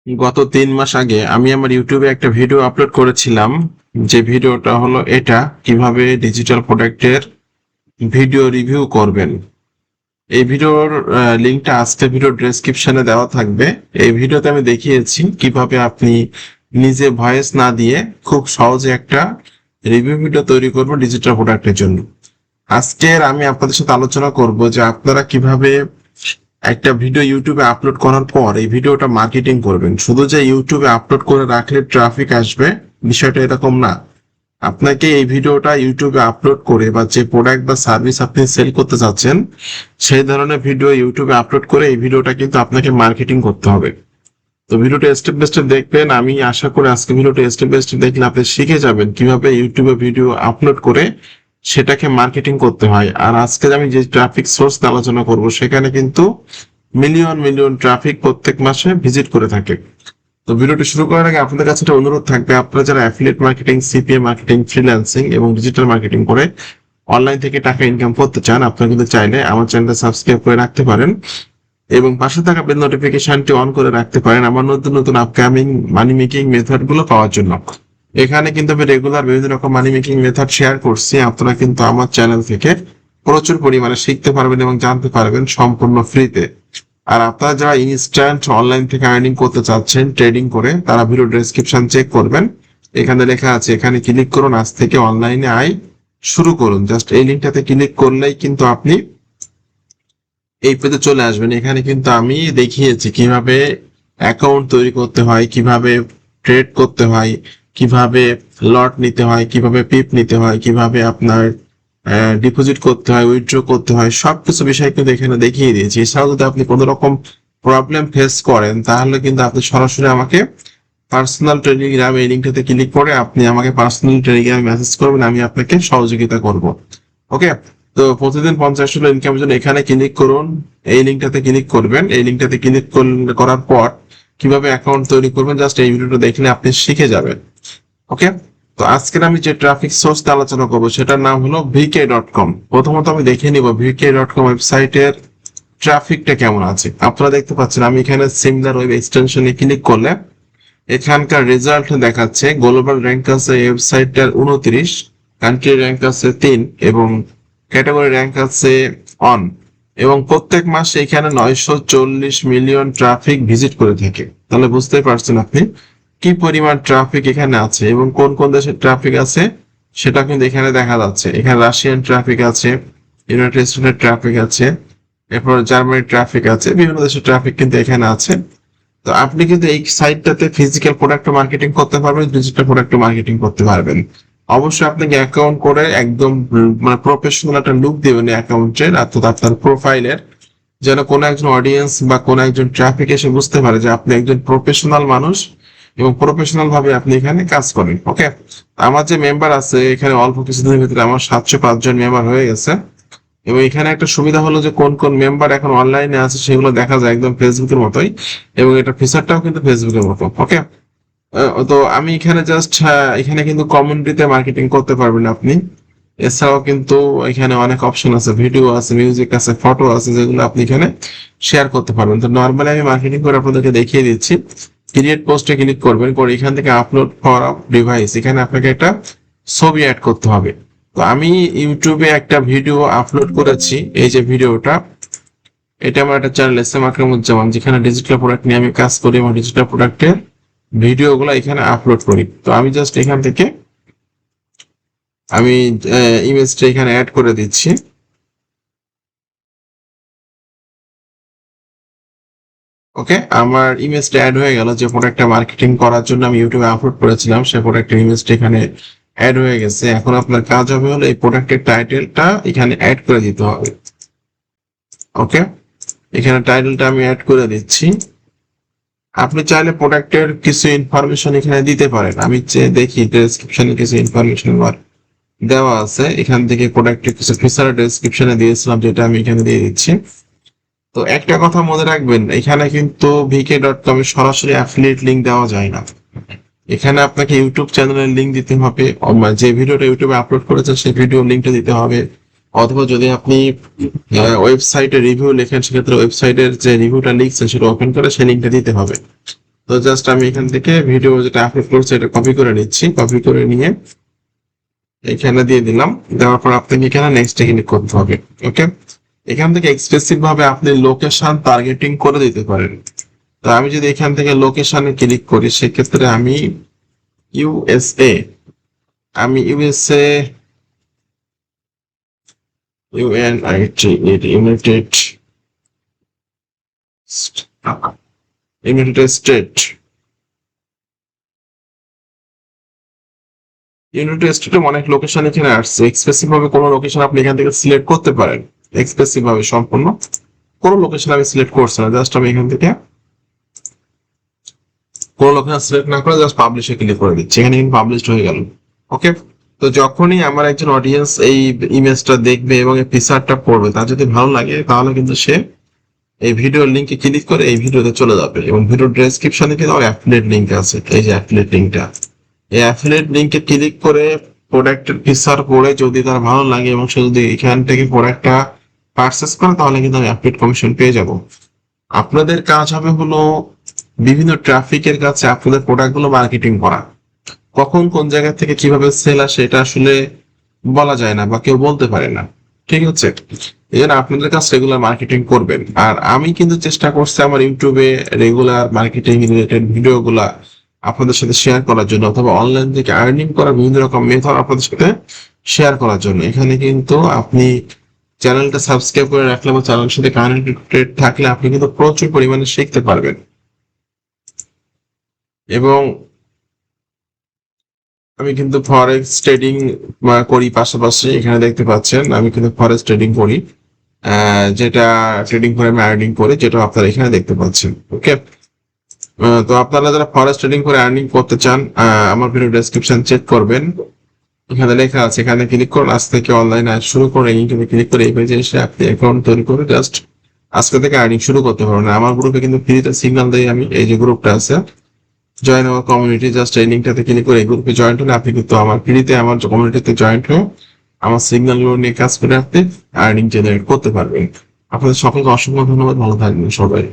গত 3 মাস আগে আমি আমার ইউটিউবে একটা ভিডিও আপলোড করেছিলাম। যে ভিডিওটা হলো এটা, কিভাবে ডিজিটাল প্রোডাক্টের ভিডিও রিভিউ করবেন। এই ভিডিওর লিঙ্কটা আজকের ভিডিও ডেসক্রিপশনে দেওয়া থাকবে। এই ভিডিওতে আমি দেখিয়েছি কিভাবে আপনি নিজে ভয়েস না দিয়ে খুব সহজে একটা রিভিউ ভিডিও তৈরি করবেন ডিজিটাল প্রোডাক্টের জন্য। আজকের আমি আপনাদের সাথে আলোচনা করব যে আপনারা কিভাবে একটা ভিডিও ইউটিউবে আপলোড করার পর এই ভিডিওটা মার্কেটিং করবেন। শুধু যে ইউটিউবে আপলোড করে রাখলে ট্রাফিক আসবে, বিষয়টা এরকম না। আপনাকে এই ভিডিওটা ইউটিউবে আপলোড করে বা যে প্রোডাক্ট বা সার্ভিস আপনি সেল করতে চাচ্ছেন সেই ধরনের ভিডিও ইউটিউবে আপলোড করে এই ভিডিওটা কিন্তু আপনাকে মার্কেটিং করতে হবে। তো ভিডিওটা স্টেপ বাই স্টেপ দেখবেন। আমি আশা করি আজকে ভিডিওটা স্টেপ বাই স্টেপ দেখলে আপনি শিখে যাবেন কিভাবে ইউটিউবে ভিডিও আপলোড করে সেটাকে মার্কেটিং করতে হয়। আর আজকে আমি যে ট্রাফিক সোর্স আলোচনা করব সেখানে কিন্তু মিলিয়ন মিলিয়ন ট্রাফিক প্রত্যেক মাসে ভিজিট করে থাকে। তো ভিডিওটি শুরু করার আগে আপনাদের কাছে একটা অনুরোধ থাকবে, আপনারা যারা affiliate marketing, CPA marketing, freelancing এবং ডিজিটাল মার্কেটিং করে অনলাইন থেকে টাকা ইনকাম করতে চান, আপনারা কিন্তু চাইলে আমার চ্যানেলটা সাবস্ক্রাইব করে রাখতে পারেন এবং পাশে থাকা বেল নোটিফিকেশনটি অন করে রাখতে পারেন আমার নতুন নতুন আপকামিং মানি মেকিং মেথড গুলো পাওয়ার জন্য। এখানে কিন্তু আমি রেগুলার বিভিন্ন রকম মানি মেকিং মেথড শেয়ার করছি। আপনারা কিন্তু আমার চ্যানেল থেকে প্রচুর পরিমাণে শিখতে পারবেন এবং জানতে পারবেন সম্পূর্ণ ফ্রিতে। আর আপনারা যারা ইনস্ট্যান্ট অনলাইন থেকে আর্নিং করতে চাচ্ছেন ট্রেডিং করে, তারা ভিডিও ডেসক্রিপশন চেক করবেন। এখানে লেখা আছে, এখানে ক্লিক করুন, আজ থেকে অনলাইনে আয় শুরু করুন। জাস্ট এই লিঙ্কটাতে ক্লিক করলেই কিন্তু আপনি এই পেজে চলে আসবেন। এখানে কিন্তু আমি দেখিয়েছি কিভাবে অ্যাকাউন্ট তৈরি করতে হয়, কিভাবে ট্রেড করতে হয়, কিভাবে লট নিতে হয়, কিভাবে পিপ নিতে হয়, কিভাবে আপনার ডিপোজিট করতে হয়, উইথড্র করতে হয়, সবকিছু বিষয় কিন্তু এখানে দেখিয়ে দিয়েছি। এছাড়াও যদি আপনি কোনো রকম প্রবলেম ফেস করেন তাহলে কিন্তু আপনি সরাসরি আমাকে পার্সোনাল টেলিগ্রাম এই লিঙ্কটাতে ক্লিক করে আপনি আমাকে পার্সোনাল টেলিগ্রামে মেসেজ করবেন, আমি আপনাকে সহযোগিতা করব। ওকে। তো প্রতিদিন $50 ইনকামের জন্য এখানে ক্লিক করুন, এই লিঙ্কটাতে ক্লিক করবেন। এই লিঙ্কটাতে ক্লিক করার পর কিভাবে অ্যাকাউন্ট তৈরি করবেন জাস্ট এই ভিডিওটা দেখলে আপনি শিখে যাবেন। ওকে। তো আজকের আমি যে ট্রাফিক সোর্স আলোচনা করবো সেটার নাম হলো vk.com। প্রথমত আমি দেখে নিব vk.com ওয়েবসাইটের ট্রাফিকটা কেমন আছে। আপনারা দেখতে পাচ্ছেন আমি এখানে সিমিলার ওয়েব এক্সটেনশনে ক্লিক করলে এখানকার রেজাল্ট দেখাচ্ছে। গ্লোবাল র্যাঙ্ক আছে ওয়েবসাইটটার 29, কান্ট্রি র্যাঙ্ক আছে 3 এবং ক্যাটাগরি র্যাঙ্ক আছে অন। এবং প্রত্যেক মাসে এখানে 940 মিলিয়ন ট্রাফিক ভিজিট করে থাকে। তাহলে বুঝতেই পারছেন আপনি কি পরিমাণ ট্রাফিক এখানে আছে এবং কোন কোন দেশের ট্রাফিক আছে সেটা কিন্তু এখানে দেখা যাচ্ছে। এখানে রাশিয়ান ট্রাফিক আছে, ইউনাইটেড স্টেটের ট্রাফিক আছে, এরপর জার্মানির ট্রাফিক আছে, বিভিন্ন দেশের ট্রাফিক কিন্তু এখানে আছে। তো আপনি কিন্তু এই সাইটটাতে ফিজিক্যাল প্রোডাক্ট মার্কেটিং করতে পারবেন, ডিজিটাল প্রোডাক্ট মার্কেটিং করতে পারবেন। অবশ্যই আপনাকে অ্যাকাউন্ট করে একদম মানে প্রফেশনাল একটা লুক দিবেন অ্যাকাউন্টের, অর্থাৎ আপনার প্রোফাইলের, যেন কোনো একজন অডিয়েন্স বা কোনো একজন ট্রাফিক এসে বুঝতে পারে যে আপনি একজন প্রফেশনাল মানুষ এবং প্রফেশনাল ভাবে আপনি এখানে কাজ করেন। ওকে। আমার যে মেম্বার আছে এখানে অল্প কিছুদিনের ভিতরে আমার 705 জন মেম্বার হয়ে গেছে। এবং এখানে একটা সুবিধা হলো যে কোন কোন মেম্বার এখন অনলাইনে আছে সেগুলো দেখা যায় একদম ফেসবুকের মতোই, এবং এটা ফিচারটাও কিন্তু ফেসবুকের মতো। ওকে। তো আমি এখানে জাস্ট এখানে কিন্তু কমিউনিটিতে মার্কেটিং করতে পারবেন আপনি। এছাড়াও কিন্তু এখানে অনেক অপশন আছে, ভিডিও আছে, মিউজিক আছে, ফটো আছে, যেগুলো আপনি এখানে শেয়ার করতে পারবেন। তো নর্মালি আমি মার্কেটিং করে আপনাদেরকে দেখিয়ে দিচ্ছি। ক্রিয়েট পোস্টে ক্লিক করবেন, করে এখান থেকে আপলোড ফর ডিভাইস, এখানে আপনাকে একটা ছবি অ্যাড করতে হবে। তো আমি ইউটিউবে একটা ভিডিও আপলোড করেছি, এই যে ভিডিওটা, এটা আমার একটা চ্যানেল এসএম আকরামুজ্জামান, যেখানে ডিজিটাল প্রোডাক্ট নিয়ে আমি কাজ করি এবং ডিজিটাল প্রোডাক্টের ভিডিওগুলো এখানে আপলোড করি। তো আমি জাস্ট এখান থেকে আমি ইমেজটা এখানে অ্যাড করে দিচ্ছি। ওকে, আমার ইমেজটা অ্যাড হয়ে গেল। যে প্রোডাক্টটা মার্কেটিং করার জন্য আমি ইউটিউবে আপলোড করেছিলাম সেই প্রোডাক্টের ইমেজটা এখানে অ্যাড হয়ে গেছে। এখন আপনার কাজ হবে হলো এই প্রোডাক্টের টাইটেলটা এখানে অ্যাড করে দিতে হবে। ওকে, এখানে টাইটেলটা আমি অ্যাড করে দিচ্ছি। আপনি চাইলে প্রোডাক্টের কিছু ইনফরমেশন এখানে দিতে পারেন। আমি দেখি ডেসক্রিপশনে কিছু ইনফরমেশন দেওয়া আছে, এখান থেকে প্রোডাক্টের কিছু ফিচার ডেসক্রিপশনে দিয়েছিলাম, যেটা আমি এখানে দিয়ে দিচ্ছি। তো একটা কথা মনে রাখবেন, এখানে কিন্তু vk.com এ সরাসরি অ্যাফিলিয়েট লিংক দেওয়া যায় না। এখানে আপনাকে ইউটিউব চ্যানেলের লিংক দিতে হবে, যে ভিডিওটা ইউটিউবে আপলোড করেছেন সেই ভিডিও লিংকটা দিতে হবে, অথবা যদি আপনি ওয়েবসাইটে রিভিউ লেখেন সেক্ষেত্রে ওয়েবসাইটের যে রিভিউটা লিখছেন সেটা ওপেন করে সেই লিংকটা দিতে হবে। তো জাস্ট আমি এখান থেকে ভিডিও যেটা আপলোড করছি এটা কপি করে নিচ্ছি, কপি করে নিয়ে এখানে দিয়ে দিলাম। দেওয়ার পর আপনাকে এখানে নেক্সটে ক্লিক করতে হবে। ওকে, এখান থেকে এক্সপ্রেসিভ ভাবে আপনি লোকেশন টার্গেটিং করে দিতে পারেন। তো আমি যদি এখান থেকে লোকেশনে ক্লিক করি সেক্ষেত্রে আমি ইউএসএ, ইউএনআইটি ইউনাইটেড স্টেট, ইউনাইটেড স্টেটে অনেক লোকেশন এখানে আসছে। এক্সপ্রেসিভ ভাবে কোনো লোকেশন আপনি এখান থেকে সিলেক্ট করতে পারেন। এক্সপ্রেসিভ ভাবে সম্পূর্ণ কোনো লোকেশন আমি সিলেক্ট করছি না, জাস্ট আমি এখান থেকে কোনো লোকেশন সিলেক্ট না করে জাস্ট পাবলিশে ক্লিক করে দিচ্ছি, এখানে কিন্তু পাবলিশড হয়ে গেল। ওকে, তো যখনই আমার একজন অডিয়েন্স এই ইমেজটা দেখবে এবং এই ফিচারটা পড়বে, তার যদি ভালো লাগে তাহলে কিন্তু সে এই ভিডিওর লিঙ্কে ক্লিক করে এই ভিডিওতে চলে যাবে। এবং ভিডিওর ডেসক্রিপশনে কিন্তু আমার অ্যাফিলিয়েট লিঙ্ক আছে, এই যে অ্যাফিলিয়েট লিঙ্কটা, এই অ্যাফিলিয়েট লিঙ্কে ক্লিক করে প্রোডাক্টের ফিচার পড়ে যদি তার ভালো লাগে এবং সে যদি এখান থেকে প্রোডাক্টটা পারচেস করে তাহলে কিন্তু আমি অ্যাফিলিয়েট কমিশন পেয়ে যাব। আপনাদের কাজ হবে হলো বিভিন্ন ট্রাফিকের কাছে আপনাদের প্রোডাক্টগুলো মার্কেটিং করা। কখন কোন জায়গা থেকে কিভাবে সেল আসে এটা আসলে বলা যায় না বা কেউ বলতে পারে না, ঠিক আছে? এই জন্য আপনাদের কাছে রেগুলার মার্কেটিং করবেন। আর আমি কিন্তু চেষ্টা করছি আমার ইউটিউবে রেগুলার মার্কেটিং রিলেটেড ভিডিওগুলা আপনাদের সাথে শেয়ার করার জন্য, অথবা অনলাইন থেকে আর্নিং করার বিভিন্ন রকম মেথড আপনাদের সাথে শেয়ার করার জন্য। এখানে কিন্তু আপনি চ্যানেলটা সাবস্ক্রাইব করে রাখলে বা চ্যানেলের সাথে কানেক্টেড থাকলে আপনি কিন্তু প্রচুর পরিমাণে শিখতে পারবেন। এবং আমি কিন্তু ফরেক্স ট্রেডিং করি পাশাপাশি, এখানে দেখতে পাচ্ছেন আমি কিন্তু ফরেক্স ট্রেডিং করি, যেটা ট্রেডিং করে আমি আর্নিং করি, যেটা আপনারা এখানে দেখতে পাচ্ছেন। ওকে, তো আপনারা যারা ফরেক্স ট্রেডিং করে আর্নিং করতে চান আমার ভিডিও ডেসক্রিপশন চেক করবেন, এখানে লেখা আছে, এখানে ক্লিক করুন। আজ থেকে অনলাইন আজ শুরু করে এখানে ক্লিক করে এই পেজে এসে আপনি অ্যাকাউন্ট তৈরি করে জাস্ট আজকে থেকে আর্নিং শুরু করতে পারবেন। আমার গ্রুপে কিন্তু ফ্রিতে সিগন্যাল দেই আমি, এই যে গ্রুপটা আছে জয়েন আওয়ার কমিউনিটি, জাস্ট এই লিঙ্কটাতে ক্লিক করে এই গ্রুপে জয়েন্ট হলে আপনি কিন্তু আমার ফ্রিতে আমার কমিউনিটিতে জয়েন্ট হয়ে আমার সিগন্যালগুলো নিয়ে কাজ করে আপনি আর্নিং জেনারেট করতে পারবেন। আপনাদের সকলকে অসংখ্য ধন্যবাদ, ভালো থাকবেন সবাই।